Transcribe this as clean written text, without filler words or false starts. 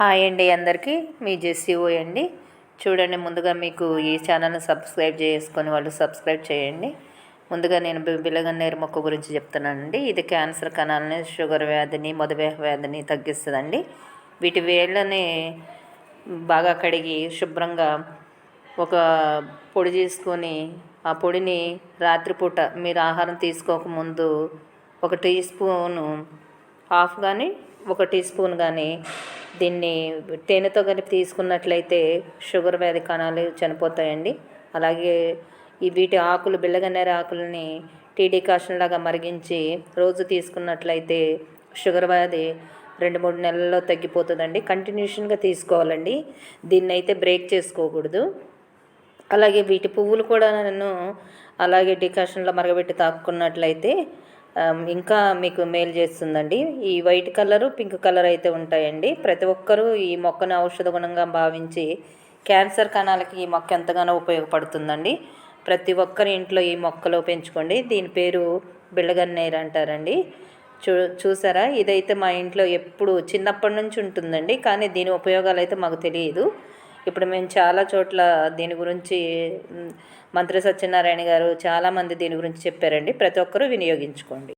Hi అండి అందరికీ, మీ జెస్సీఓ అండి. చూడండి, ముందుగా మీకు ఈ ఛానల్ని సబ్స్క్రైబ్ చేసుకొని వాళ్ళు సబ్స్క్రైబ్ చేయండి. ముందుగా నేను బిలగన్నేరు మొక్క గురించి చెప్తున్నానండి. ఇది క్యాన్సర్ కణాలని, షుగర్ వ్యాధిని, మధుమేహ వ్యాధిని తగ్గిస్తుందండి. వీటి వేళ్ళని బాగా కడిగి శుభ్రంగా ఒక పొడి చేసుకొని ఆ పొడిని రాత్రిపూట మీరు ఆహారం తీసుకోకముందు ఒక టీ స్పూను హాఫ్ కానీ ఒక టీ స్పూన్ కానీ దీన్ని తేనెతో కలిపి తీసుకున్నట్లయితే షుగర్ వ్యాధి కణాలు చనిపోతాయండి. అలాగే వీటి ఆకులు, బిళ్ళగన్నేరు ఆకులని టీ డికాషన్ లాగా మరిగించి రోజు తీసుకున్నట్లయితే షుగర్ వ్యాధి 2-3 నెలల్లో తగ్గిపోతుందండి. కంటిన్యూషన్గా తీసుకోవాలండి, దీన్ని అయితే బ్రేక్ చేసుకోకూడదు. అలాగే వీటి పువ్వులు కూడా అలాగే డికాషన్లో మరగబెట్టి తాక్కున్నట్లయితే ఇంకా మీకు మేలు చేస్తుందండి. ఈ వైట్ కలరు, పింక్ కలర్ అయితే ఉంటాయండి. ప్రతి ఒక్కరూ ఈ మొక్కను ఔషధ గుణంగా భావించి క్యాన్సర్ కణాలకి ఈ మొక్క ఎంతగానో ఉపయోగపడుతుందండి. ప్రతి ఒక్కరి ఇంట్లో ఈ మొక్కలు పెంచుకోండి. దీని పేరు బిళ్ళగన్నేరు అంటారండి. చూసారా, ఇదైతే మా ఇంట్లో ఎప్పుడు చిన్నప్పటి నుంచి ఉంటుందండి. కానీ దీని ఉపయోగాలు అయితే మాకు తెలియదు. ఇప్పుడు మేము చాలా చోట్ల దీని గురించి మంత్రి సత్యనారాయణ గారు చాలామంది దీని గురించి చెప్పారండి. ప్రతి ఒక్కరూ వినియోగించుకోండి.